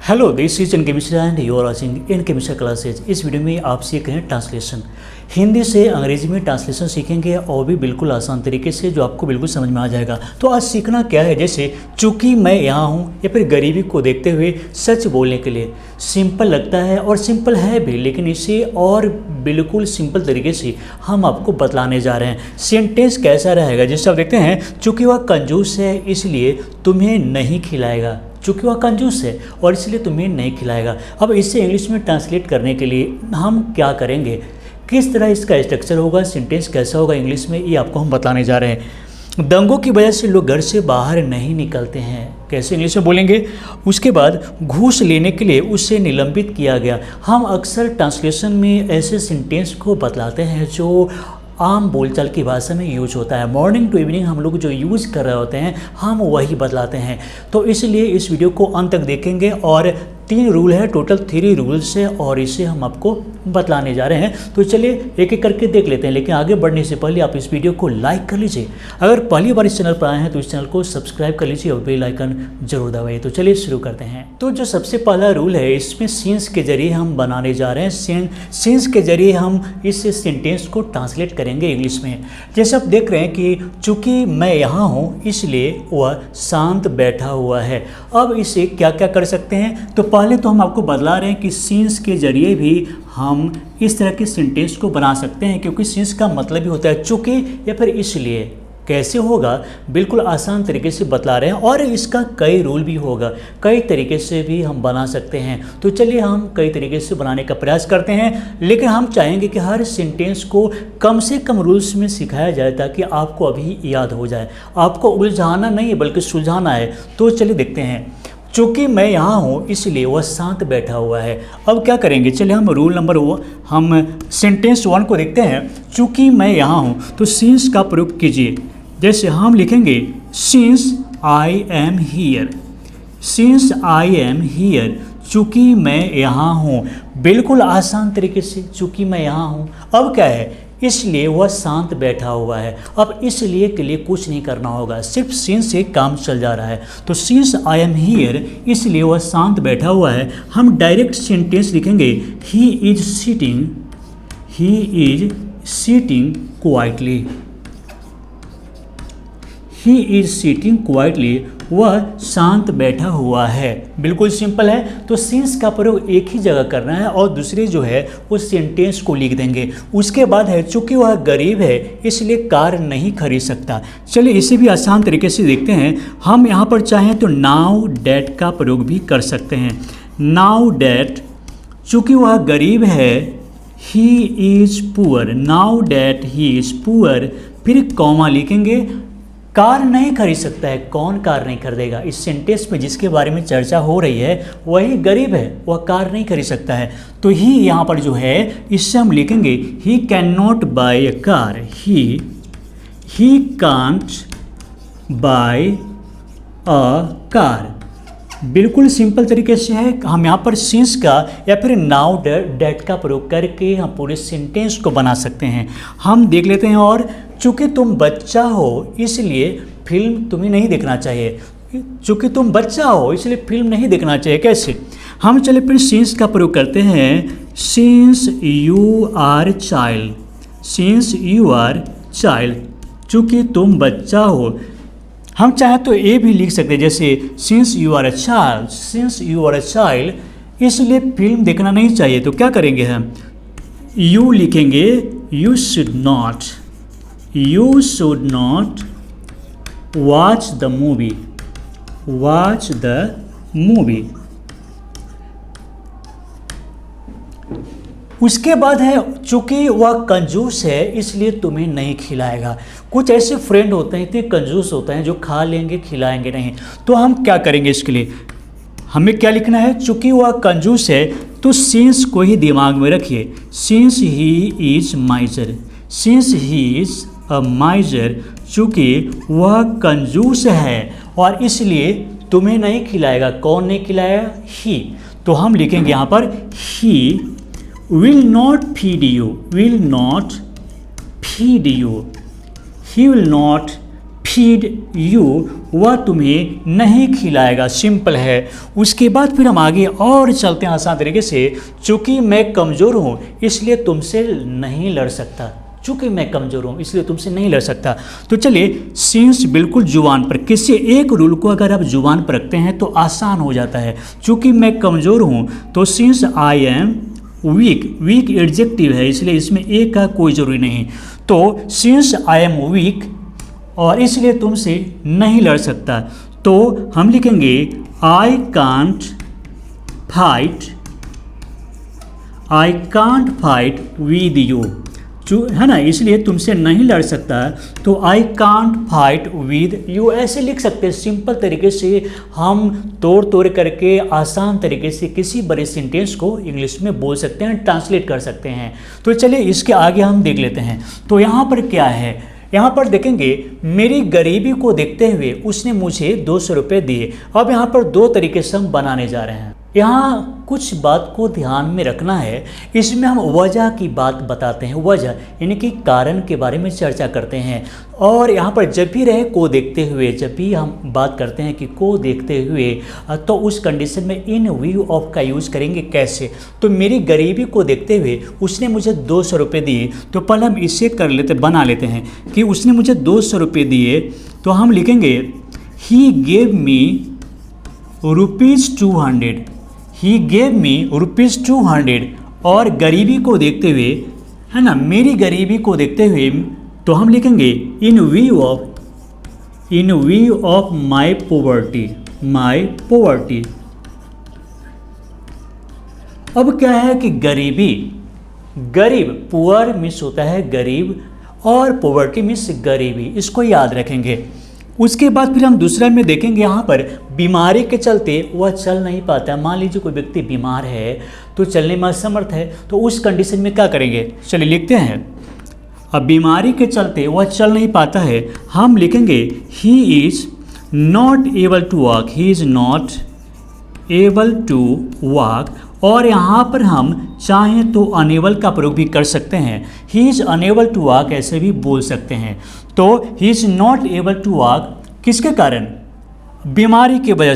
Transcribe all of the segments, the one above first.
Hello, this is NK Mishra and you are watching NK Mishra classes. इस video में आप सीख रहे हैं ट्रांसलेशन। हिंदी से अंग्रेजी में ट्रांसलेशन सीखेंगे और भी बिल्कुल आसान तरीके से, जो आपको बिल्कुल समझ में आ जाएगा। तो आज सीखना क्या है, जैसे चूँकि मैं यहाँ हूँ या फिर गरीबी को देखते हुए सच बोलने के लिए। सिंपल लगता है और सिंपल है भी, लेकिन इसे और बिल्कुल सिंपल तरीके से हम आपको बतलाने जा रहे हैं। सेंटेंस कैसा रहेगा, जैसे आप देखते हैं, चूँकि वह कंजूस है इसलिए तुम्हें नहीं खिलाएगा। चूँकि वह कंजूस है और इसलिए तुम्हें नहीं खिलाएगा। अब इसे इंग्लिश में ट्रांसलेट करने के लिए हम क्या करेंगे, किस तरह इसका स्ट्रक्चर होगा, सेंटेंस कैसा होगा इंग्लिश में, ये आपको हम बताने जा रहे हैं। दंगों की वजह से लोग घर से बाहर नहीं निकलते हैं, कैसे इंग्लिश में बोलेंगे। उसके बाद घूस लेने के लिए उसे निलंबित किया गया। हम अक्सर ट्रांसलेशन में ऐसे सेंटेंस को बतलाते हैं जो आम बोलचाल की भाषा में यूज होता है। मॉर्निंग टू इवनिंग हम लोग जो यूज़ कर रहे होते हैं हम वही बतलाते हैं। तो इसलिए इस वीडियो को अंत तक देखेंगे और 3 रूल है, टोटल 3 रूल्स है और इसे हम आपको बतलाने जा रहे हैं। तो चलिए एक एक करके देख लेते हैं, लेकिन आगे बढ़ने से पहले आप इस वीडियो को लाइक कर लीजिए। अगर पहली बार इस चैनल पर आए हैं तो इस चैनल को सब्सक्राइब कर लीजिए और बेल आइकन जरूर दबाइए। तो चलिए शुरू करते हैं। तो जो सबसे पहला रूल है, इसमें सीन्स के जरिए हम बनाने जा रहे हैं। सीन्स के जरिए हम इस सेंटेंस को ट्रांसलेट करेंगे इंग्लिश में। जैसे आप देख रहे हैं कि चूँकि मैं यहाँ हूँ इसलिए वह शांत बैठा हुआ है। अब इसे क्या क्या कर सकते हैं, तो पहले तो हम आपको बतला रहे हैं कि सीन्स के जरिए भी हम इस तरह के सेंटेंस को बना सकते हैं, क्योंकि सीन्स का मतलब ही होता है चूँकि या फिर इसलिए। कैसे होगा, बिल्कुल आसान तरीके से बतला रहे हैं और इसका कई रूल भी होगा, कई तरीके से भी हम बना सकते हैं। तो चलिए हम कई तरीके से बनाने का प्रयास करते हैं, लेकिन हम चाहेंगे कि हर सेंटेंस को कम से कम रूल्स में सिखाया जाए ताकि आपको अभी याद हो जाए। आपको उलझाना नहीं है बल्कि सुलझाना है। तो चलिए देखते हैं। चूँकि मैं यहाँ हूँ इसलिए वह शांत बैठा हुआ है। अब क्या करेंगे, चलिए हम रूल नंबर हम सेंटेंस 1 को देखते हैं। चूँकि मैं यहाँ हूँ तो सिंस का प्रयोग कीजिए। जैसे हम लिखेंगे since I am here. Since I am here, चूँकि मैं यहाँ हूँ। बिल्कुल आसान तरीके से, चूँकि मैं यहाँ हूँ। अब क्या है, इसलिए वह शांत बैठा हुआ है। अब इसलिए के लिए कुछ नहीं करना होगा, सिर्फ सिंस से काम चल जा रहा है। तो सिंस आई एम हियर, इसलिए वह शांत बैठा हुआ है। हम डायरेक्ट सेंटेंस लिखेंगे, he is seating quietly. He is seating quietly, वह शांत बैठा हुआ है। बिल्कुल सिंपल है। तो सिंस का प्रयोग एक ही जगह करना है और दूसरे जो है वो सेंटेंस को लिख देंगे। उसके बाद है, चूँकि वह गरीब है इसलिए कार नहीं खरीद सकता। चलिए इसे भी आसान तरीके से देखते हैं। हम यहाँ पर चाहें तो नाउ डैट का प्रयोग भी कर सकते हैं। नाउ डैट, चूँकि वह गरीब है, he is poor. Now that he is poor, फिर कॉमा लिखेंगे। कार नहीं खरीद सकता है, कौन कार नहीं खरीदेगा। इस सेंटेंस में जिसके बारे में चर्चा हो रही है वही गरीब है, वह कार नहीं खरीद सकता है। तो ही यहाँ पर जो है इससे हम लिखेंगे, he can not buy a car. He can't buy a car. बिल्कुल सिंपल तरीके से है। हम यहाँ पर सिंस का या फिर नाउ डैट का प्रयोग करके हम पूरे सेंटेंस को बना सकते हैं। हम देख लेते हैं। और चूँकि तुम बच्चा हो इसलिए फिल्म तुम्हें नहीं देखना चाहिए। चूँकि तुम बच्चा हो इसलिए फिल्म नहीं देखना चाहिए। कैसे, हम चले फिर सिंस का प्रयोग करते हैं। Since you are child. Since you are child, चूँकि तुम बच्चा हो। हम चाहें तो ये भी लिख सकते हैं, जैसे since you are a child. Since you are a child, इसलिए फिल्म देखना नहीं चाहिए। तो क्या करेंगे, हम यू लिखेंगे, you should not watch the movie. उसके बाद है, चूँकि वह कंजूस है इसलिए तुम्हें नहीं खिलाएगा। कुछ ऐसे फ्रेंड होते हैं, इतने कंजूस होते हैं जो खा लेंगे खिलाएंगे नहीं। तो हम क्या करेंगे, इसके लिए हमें क्या लिखना है, चूँकि वह कंजूस है तो सिंस को ही दिमाग में रखिए। Since he is माइजर। Since he is a माइजर, चूँकि वह कंजूस है और इसलिए तुम्हें नहीं खिलाएगा। कौन नहीं खिलाएगा, ही। तो हम लिखेंगे यहाँ पर, ही will not feed you, will not feed you, he will not feed you, वह तुम्हें नहीं खिलाएगा। सिंपल है। उसके बाद फिर हम आगे और चलते हैं आसान तरीके से। चूँकि मैं कमज़ोर हूँ इसलिए तुमसे नहीं लड़ सकता, चूँकि मैं कमज़ोर हूँ इसलिए तुमसे नहीं लड़ सकता। तो चलिए सिंस बिल्कुल जुबान पर, किसी एक रूल को अगर आप जुबान पर रखते हैं तो आसान हो जाता है। चूँकि मैं कमज़ोर हूँ तो since I am weak, weak adjective है इसलिए इसमें एक का कोई ज़रूरी नहीं। तो सिंस आई एम वीक और इसलिए तुमसे नहीं लड़ सकता, तो हम लिखेंगे I can't fight with you, है ना, इसलिए तुमसे नहीं लड़ सकता तो I can't fight with you ऐसे लिख सकते हैं। सिंपल तरीके से हम तोड़ करके आसान तरीके से किसी बड़े सेंटेंस को इंग्लिश में बोल सकते हैं, ट्रांसलेट कर सकते हैं। तो चलिए इसके आगे हम देख लेते हैं। तो यहाँ पर क्या है, यहाँ पर देखेंगे मेरी गरीबी को देखते हुए उसने मुझे 200 रुपये दिए। अब यहाँ पर दो तरीके से हम बनाने जा रहे हैं। यहाँ कुछ बात को ध्यान में रखना है, इसमें हम वजह की बात बताते हैं, वजह यानी कि कारण के बारे में चर्चा करते हैं। और यहाँ पर जब भी रहे को देखते हुए, जब भी हम बात करते हैं कि को देखते हुए, तो उस कंडीशन में इन व्यू ऑफ का यूज़ करेंगे। कैसे, तो मेरी गरीबी को देखते हुए उसने मुझे 200 रुपये दिए। तो पहले हम इसे कर लेते, बना लेते हैं कि उसने मुझे 200 रुपये दिए। तो हम लिखेंगे he gave me ₹200, he gave me ₹200। और गरीबी को देखते हुए, है ना, मेरी गरीबी को देखते हुए तो हम लिखेंगे इन व्यू ऑफ माई पोवर्टी। अब क्या है कि गरीब पुअर मिस होता है गरीब, और पोवर्टी मिस गरीबी, इसको याद रखेंगे। उसके बाद फिर हम दूसरा में देखेंगे, यहाँ पर बीमारी के चलते वह चल नहीं पाता। मान लीजिए कोई व्यक्ति बीमार है तो चलने में असमर्थ है, तो उस कंडीशन में क्या करेंगे, चलिए लिखते हैं। अब बीमारी के चलते वह चल नहीं पाता है, हम लिखेंगे he is not able to walk, he is not able to walk. और यहाँ पर हम चाहें तो अनेबल का प्रयोग भी कर सकते हैं, he is unable to walk ऐसे भी बोल सकते हैं। तो he is not able to walk किसके कारण, बीमारी के वजह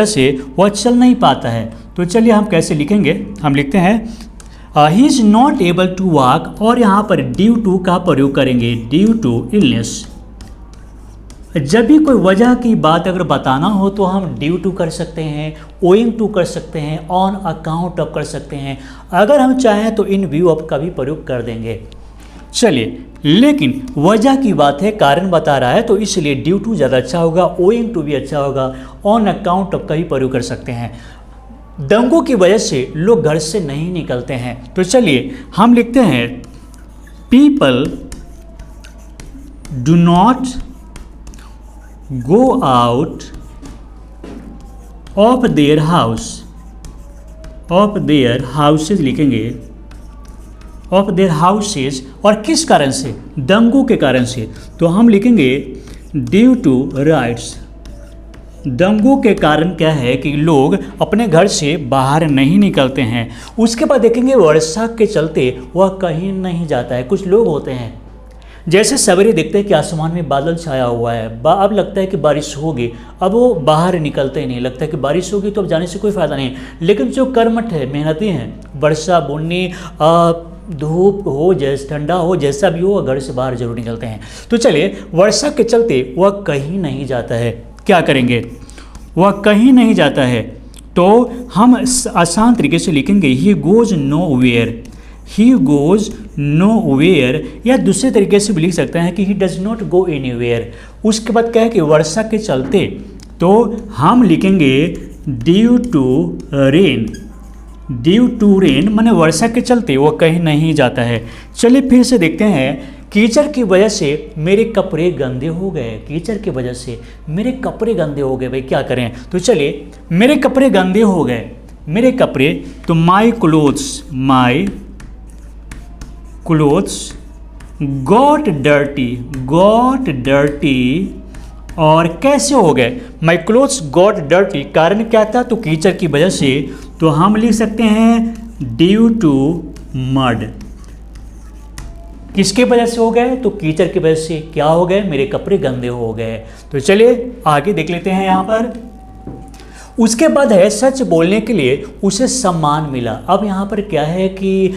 से वह चल नहीं पाता है। तो चलिए हम कैसे लिखेंगे, हम लिखते हैं he is not able to walk और यहाँ पर ड्यू टू का प्रयोग करेंगे, ड्यू टू इलनेस। जब भी कोई वजह की बात अगर बताना हो तो हम ड्यू टू कर सकते हैं, ओइंग टू कर सकते हैं, ऑन अकाउंट ऑफ कर सकते हैं। अगर हम चाहें तो इन व्यू ऑफ का भी प्रयोग कर देंगे। चलिए, लेकिन वजह की बात है, कारण बता रहा है, तो इसलिए ड्यू टू ज़्यादा अच्छा होगा, ओइंग टू भी अच्छा होगा, ऑन अकाउंट ऑफ का भी प्रयोग कर सकते हैं। दंगों की वजह से लोग घर से नहीं निकलते हैं, तो चलिए हम लिखते हैं people do not go out of their houses लिखेंगे, ऑफ देयर हाउसेज। और किस कारण से, दंगों के कारण से, तो हम लिखेंगे ड्यू टू राइट्स। दंगों के कारण क्या है कि लोग अपने घर से बाहर नहीं निकलते हैं। उसके बाद देखेंगे वर्षा के चलते वह कहीं नहीं जाता है। कुछ लोग होते हैं जैसे सवेरे देखते हैं कि आसमान में बादल छाया हुआ है, अब लगता है कि बारिश होगी, अब वो बाहर निकलते ही नहीं, लगता है कि बारिश होगी तो अब जाने से कोई फ़ायदा नहीं। लेकिन जो कर्मठ है, मेहनती हैं, वर्षा बुननी, धूप हो जैसे ठंडा हो जैसा भी हो, घर से बाहर जरूर निकलते हैं। तो चलिए वर्षा के चलते वह कहीं नहीं जाता है, क्या करेंगे, वह कहीं नहीं जाता है। तो हम आसान तरीके से लिखेंगे he goes nowhere, he goes nowhere, या दूसरे तरीके से भी लिख सकते हैं कि he does not go anywhere. उसके बाद क्या है कि वर्षा के चलते, तो हम लिखेंगे due to rain, due to rain माने वर्षा के चलते वो कहीं नहीं जाता है। चलिए फिर से देखते हैं, कीचड़ की वजह से मेरे कपड़े गंदे हो गए, कीचड़ की वजह से मेरे कपड़े गंदे हो गए, भाई क्या करें। तो चलिए मेरे कपड़े गंदे हो गए, मेरे कपड़े, तो माई क्लोथ्स गॉट डर्टी, और कैसे हो गए, माई क्लोथ्स गॉट डर्टी, कारण क्या था, तो कीचड़ की वजह से। तो हम लिख सकते हैं ड्यू टू मड, किसके वजह से हो गए? तो कीचड़ की वजह से। क्या हो गए? मेरे कपड़े गंदे हो गए। तो चलिए आगे देख लेते हैं यहाँ पर। उसके बाद है सच बोलने के लिए उसे सम्मान मिला। अब यहाँ पर क्या है कि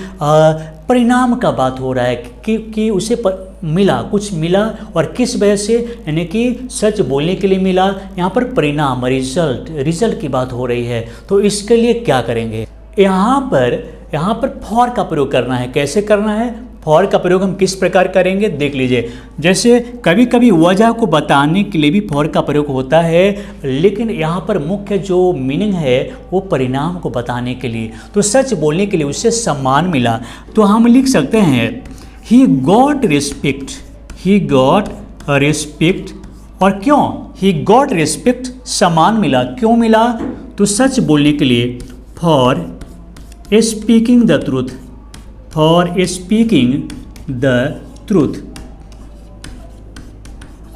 परिणाम का बात हो रहा है कि उसे मिला, कुछ मिला और किस वजह से, यानी कि सच बोलने के लिए मिला। यहाँ पर परिणाम, रिजल्ट की बात हो रही है। तो इसके लिए क्या करेंगे? यहाँ पर फॉर का प्रयोग करना है। कैसे करना है? फॉर का प्रयोग हम किस प्रकार करेंगे देख लीजिए। जैसे कभी कभी वजह को बताने के लिए भी फॉर का प्रयोग होता है, लेकिन यहाँ पर मुख्य जो मीनिंग है वो परिणाम को बताने के लिए। तो सच बोलने के लिए उसे सम्मान मिला, तो हम लिख सकते हैं he got respect. He got respect. और क्यों? ही गॉट रिस्पेक्ट, सम्मान मिला। क्यों मिला? तो सच बोलने के लिए, for speaking the truth. For speaking the truth.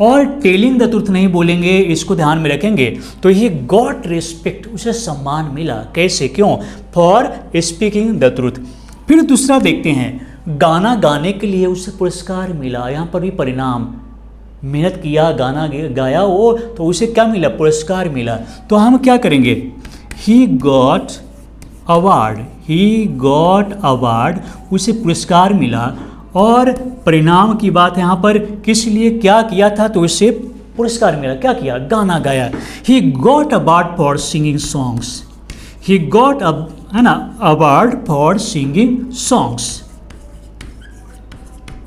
और टेलिंग द ट्रूथ नहीं बोलेंगे, इसको ध्यान में रखेंगे। तो ये गॉट रिस्पेक्ट, उसे सम्मान मिला। कैसे? क्यों? For speaking the truth. फिर दूसरा देखते हैं, गाना गाने के लिए उसे पुरस्कार मिला। यहाँ पर भी परिणाम, मेहनत किया, गाना गाया वो, तो उसे क्या मिला? पुरस्कार मिला। तो हम क्या करेंगे? He got award. He got award, उसे पुरस्कार मिला। और परिणाम की बात यहाँ पर किस लिए क्या किया था? तो उसे पुरस्कार मिला। क्या किया? गाना गाया। He got award for singing songs. He got award for singing songs.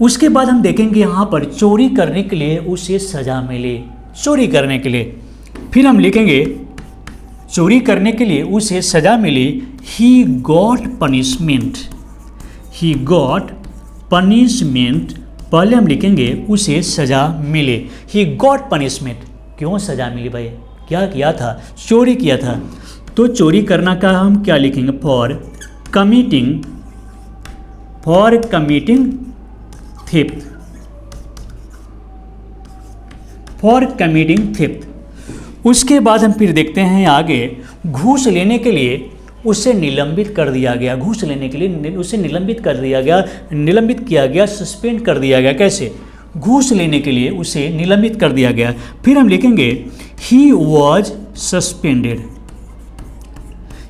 उसके बाद हम देखेंगे यहाँ पर चोरी करने के लिए उसे सजा मिली। चोरी करने के लिए फिर हम लिखेंगे चोरी करने के लिए उसे सजा मिली। He got punishment. He got punishment, पहले हम लिखेंगे उसे सजा मिले। ही गॉट पनिशमेंट, क्यों सजा मिली भाई? क्या किया था? चोरी किया था। तो चोरी करना का हम क्या लिखेंगे? For committing theft. For committing theft. उसके बाद हम फिर देखते हैं आगे, घूस लेने के लिए उसे निलंबित कर दिया गया। घूस लेने के लिए उसे निलंबित कर दिया गया, निलंबित किया गया, सस्पेंड कर दिया गया। कैसे? घूस लेने के लिए उसे निलंबित कर दिया गया। फिर हम लिखेंगे he was suspended.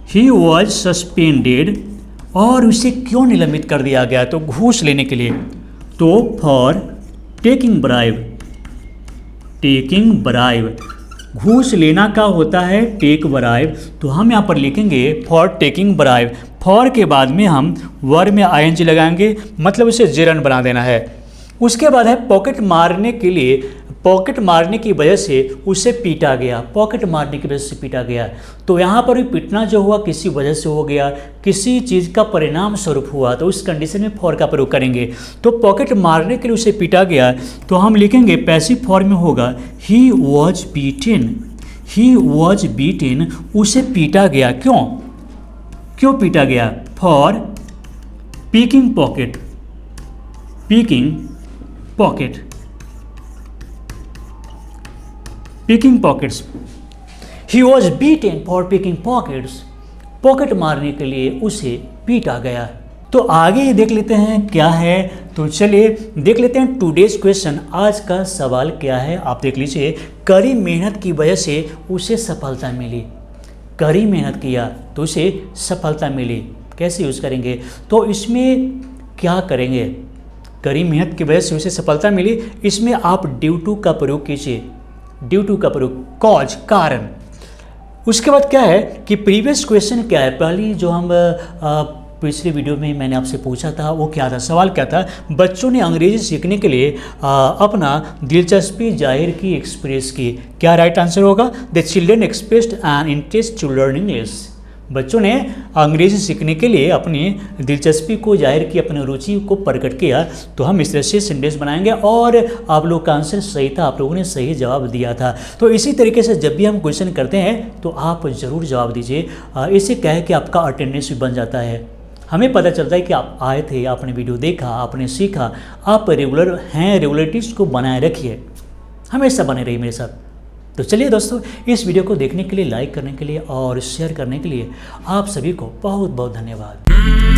He was suspended. और उसे क्यों निलंबित कर दिया गया? तो घूस लेने के लिए। तो for taking bribe. Taking bribe, घूस लेना का होता है टेक ब्राइब। तो हम यहाँ पर लिखेंगे फॉर टेकिंग ब्राइब। फॉर के बाद में हम वर्ब में आईएनजी लगाएंगे, मतलब उसे जेरन बना देना है। उसके बाद है पॉकेट मारने के लिए, पॉकेट मारने की वजह से उसे पीटा गया। पॉकेट मारने की वजह से पीटा गया। तो यहाँ पर भी पीटना जो हुआ किसी वजह से हो गया, किसी चीज़ का परिणाम स्वरूप हुआ, तो उस कंडीशन में फॉर का प्रयोग करेंगे। तो पॉकेट मारने के लिए उसे पीटा गया, तो हम लिखेंगे पैसिव फॉर्म में होगा he was beaten. He was beaten, उसे पीटा गया। क्यों? क्यों पीटा गया? For picking pocket. Picking pocket. Picking pockets. He was beaten for picking pockets. Pocket मारने के लिए उसे पीटा गया। तो आगे देख लेते हैं क्या है। तो चलिए देख लेते हैं टुडेज क्वेश्चन। आज का सवाल क्या है आप देख लीजिए। कड़ी मेहनत की वजह से उसे सफलता मिली। कड़ी मेहनत किया तो उसे सफलता मिली। कैसे यूज़ करेंगे? तो इसमें क्या करेंगे? कड़ी मेहनत की वजह से उसे सफलता मिली, इसमें आप ड्यू टू का प्रयोग कीजिए। ड्यू टू का प्रयोग, कॉज, कारण। उसके बाद क्या है कि प्रीवियस क्वेश्चन क्या है, पहली जो हम पिछली वीडियो में मैंने आपसे पूछा था वो क्या था, सवाल क्या था, बच्चों ने अंग्रेजी सीखने के लिए अपना दिलचस्पी जाहिर की, एक्सप्रेस की। क्या राइट आंसर होगा? The children expressed an interest to learn English. बच्चों ने अंग्रेजी सीखने के लिए अपनी दिलचस्पी को जाहिर की, अपनी रुचि को प्रकट किया। तो हम इस तरह से सेंटेंस बनाएंगे और आप लोग का आंसर सही था, आप लोगों ने सही जवाब दिया था। तो इसी तरीके से जब भी हम क्वेश्चन करते हैं तो आप ज़रूर जवाब दीजिए। इससे क्या है कि आपका अटेंडेंस भी बन जाता है, हमें पता चलता है कि आप आए थे, आपने वीडियो देखा, आपने सीखा, आप रेगुलर हैं। रेगुलरिटीज़ को बनाए रखिए, हमेशा बने रहिए मेरे साथ। तो चलिए दोस्तों, इस वीडियो को देखने के लिए, लाइक करने के लिए और शेयर करने के लिए आप सभी को बहुत बहुत धन्यवाद।